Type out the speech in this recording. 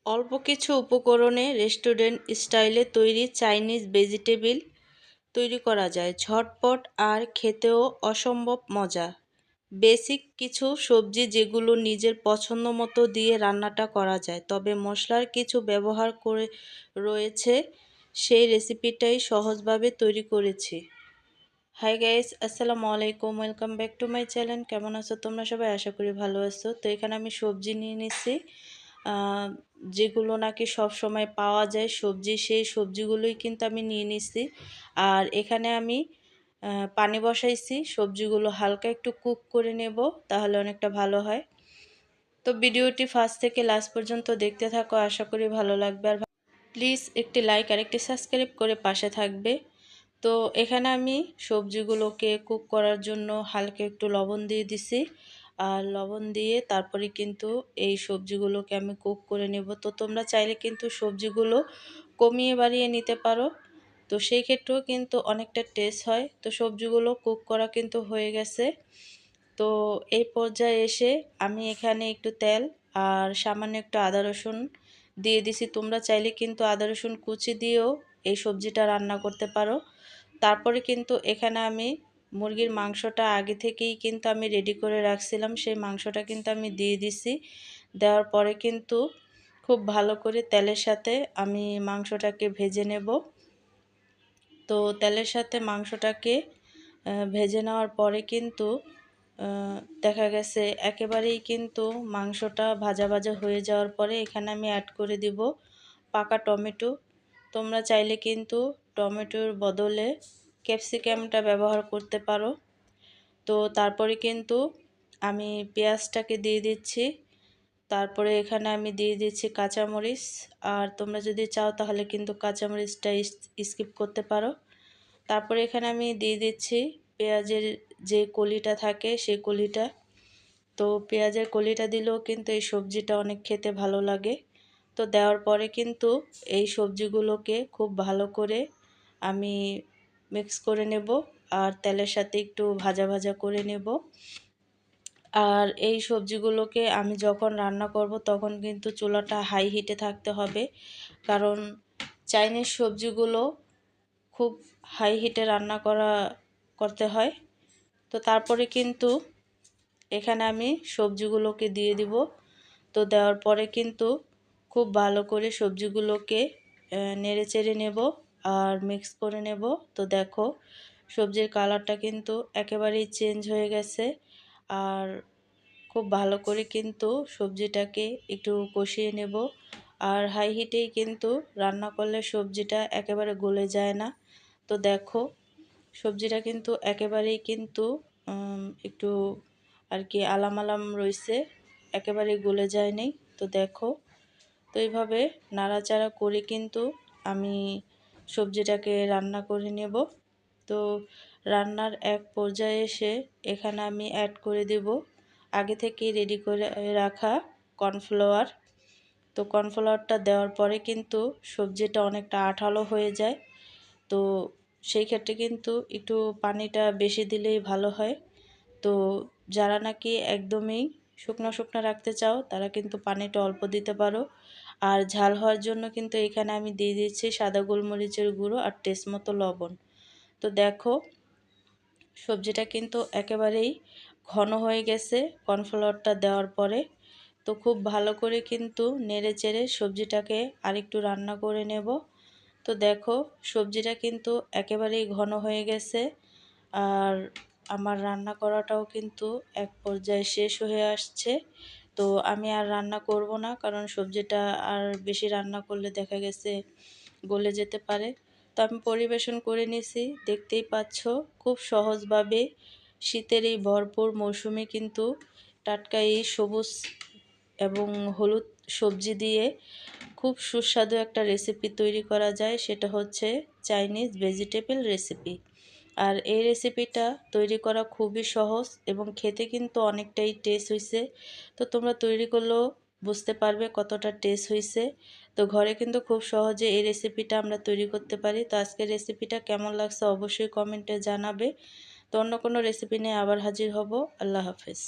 অল্প কিছু উপকরণে রেস্টুরেন্ট স্টাইলে তৈরি চাইনিজ ভেজিটেবিল তৈরি করা যায় ঝটপট আর খেতেও অসম্ভব মজা। বেসিক কিছু সবজি যেগুলো নিজের পছন্দ মতো দিয়ে রান্নাটা করা যায়, তবে মশলার কিছু ব্যবহার করে রয়েছে। সেই রেসিপিটাই সহজভাবে তৈরি করেছি। হাই গাইস, আসসালামু আলাইকুম, welcome back to my channel. কেমন আছো তোমরা সবাই? আশা করি ভালো আছো। তো এখানে আমি সবজি নিয়ে নিচ্ছি, যেগুলো নাকি সব সময় পাওয়া যায় সবজি, সেই সবজিগুলোই কিন্তু আমি নিয়ে নিচ্ছি। আর এখানে আমি পানি বসাইছি, সবজিগুলো হালকা একটু কুক করে নেব, তাহলে অনেকটা ভালো হয়। তো ভিডিওটি ফার্স্ট থেকে লাস্ট পর্যন্ত দেখতে থাকো, আশা করি ভালো লাগবে। আর প্লিজ একটি লাইক আর একটি সাবস্ক্রাইব করে পাশে থাকবে। তো এখানে আমি সবজিগুলোকে কুক করার জন্য হালকা একটু লবণ দিয়ে দিছি। আর লবণ দিয়ে তারপরে কিন্তু এই সবজিগুলোকে আমি কুক করে নেব। তো তোমরা চাইলে কিন্তু সবজিগুলো কমিয়ে বাড়িয়ে নিতে পারো, তো সেই ক্ষেত্রেও কিন্তু অনেকটা টেস্ট হয়। তো সবজিগুলো কুক করা কিন্তু হয়ে গেছে। তো এই পর্যায়ে এসে আমি এখানে একটু তেল আর সামান্য একটু আদা রসুন দিয়ে দিছি। তোমরা চাইলে কিন্তু আদা রসুন কুচি দিয়েও এই সবজিটা রান্না করতে পারো। তারপরে কিন্তু এখানে আমি মুরগির মাংসটা আগে থেকেই কিন্তু আমি রেডি করে রাখছিলাম, সেই মাংসটা কিন্তু আমি দিয়ে দিছি। দেওয়ার পরে কিন্তু খুব ভালো করে তেলের সাথে আমি মাংসটাকে ভেজে নেব। তো তেলের সাথে মাংসটাকে ভেজে নেওয়ার পরে কিন্তু দেখা গেছে একেবারেই কিন্তু মাংসটা ভাজা ভাজা হয়ে যাওয়ার পরে এখানে আমি অ্যাড করে দিব পাকা টমেটো। তোমরা চাইলে কিন্তু টমেটোর বদলে ক্যাপসিকামটা ব্যবহার করতে পারো। তো তারপরে কিন্তু আমি পেঁয়াজটাকে দিয়ে দিচ্ছি। তারপরে এখানে আমি দিয়ে দিচ্ছি কাঁচামরিচ। আর তোমরা যদি চাও তাহলে কিন্তু কাঁচামরিচটা স্কিপ করতে পারো। তারপরে এখানে আমি দিয়ে দিচ্ছি পেঁয়াজের যে কলিটা থাকে সেই কলিটা। তো পেঁয়াজের কলিটা দিলেও কিন্তু এই সবজিটা অনেক খেতে ভালো লাগে। তো দেওয়ার পরে কিন্তু এই সবজিগুলোকে খুব ভালো করে আমি মিক্স করে নেব আর তেলের সাথে একটু ভাজা ভাজা করে নেব। আর এই সবজিগুলোকে আমি যখন রান্না করব তখন কিন্তু চুলাটা হাই হিটে থাকতে হবে, কারণ চাইনিজ সবজিগুলো খুব হাই হিটে রান্না করতে হয়। তো তারপরে কিন্তু এখানে আমি সবজিগুলোকে দিয়ে দিব। তো দেওয়ার পরে কিন্তু খুব ভালো করে সবজিগুলোকে নেড়ে চেড়ে নেব আর মিক্স করে নেব। তো দেখো সবজির কালারটা কিন্তু একেবারেই চেঞ্জ হয়ে গেছে। আর খুব ভালো করে কিন্তু সবজিটাকে একটু কষিয়ে নেব। আর হাই হিটেই কিন্তু রান্না করলে সবজিটা একেবারে গলে যায় না। তো দেখো সবজিটা কিন্তু একেবারেই কিন্তু একটু আর কি আলাম আলাম রয়েছে, একেবারেই গলে যায়নি। তো দেখো, তো এইভাবে নাড়াচাড়া করে কিন্তু আমি সবজিটাকে রান্না করে নেব। তো রান্নার এক পর্যায়ে এসে এখানে আমি অ্যাড করে দেব আগে থেকে রেডি করে রাখা কর্নফ্লাওয়ার। তো কর্নফ্লাওয়ারটা দেওয়ার পরে কিন্তু সবজিটা অনেকটা আঠালো হয়ে যায়। তো সেই ক্ষেত্রে কিন্তু একটু পানিটা বেশি দিলেই ভালো হয়। তো যারা নাকি একদমই শুকনো শুকনো রাখতে চাও তারা কিন্তু পানিটা অল্প দিতে পারো। আর ঝাল হওয়ার জন্য কিন্তু এখানে আমি দিয়ে দিচ্ছি সাদা গোলমরিচের গুঁড়ো আর টেস্ট মতো লবণ। তো দেখো সবজিটা কিন্তু একেবারেই ঘন হয়ে গেছে কর্নফ্লাওয়ারটা দেওয়ার পরে। তো খুব ভালো করে কিন্তু নেড়ে চেড়ে সবজিটাকে আরেকটু রান্না করে নেব। তো দেখো সবজিটা কিন্তু একেবারেই ঘন হয়ে গেছে। আর আমার রান্না করাটাও কিন্তু এক পর্যায়ে শেষ হয়ে আসছে। তো আমি আর রান্না করব না, কারণ সবজিটা আর বেশি রান্না করলে দেখা গেছে গলে যেতে পারে। তো আমি পরিবেশন করে নিয়েছি, দেখতেই পাচ্ছ খুব সহজভাবে শীতের এই ভরপুর মৌসুমে কিন্তু টাটকা এই সবুজ এবং হলুদ সবজি দিয়ে খুব সুস্বাদু একটা রেসিপি তৈরি করা যায়, সেটা হচ্ছে চাইনিজ ভেজিটেবল রেসিপি। আর এই রেসিপিটা তৈরি করা খুবই সহজ এবং খেতে কিন্তু অনেকটাই টেস্ট হয়েছে। তো তোমরা তৈরি করলেও বুঝতে পারবে কতটা টেস্ট হয়েছে। তো ঘরে কিন্তু খুব সহজে এই রেসিপিটা আমরা তৈরি করতে পারি। তো আজকের রেসিপিটা কেমন লাগছে অবশ্যই কমেন্টে জানাবে। তো অন্য কোনো রেসিপি নিয়ে আবার হাজির হব। আল্লাহ হাফেজ।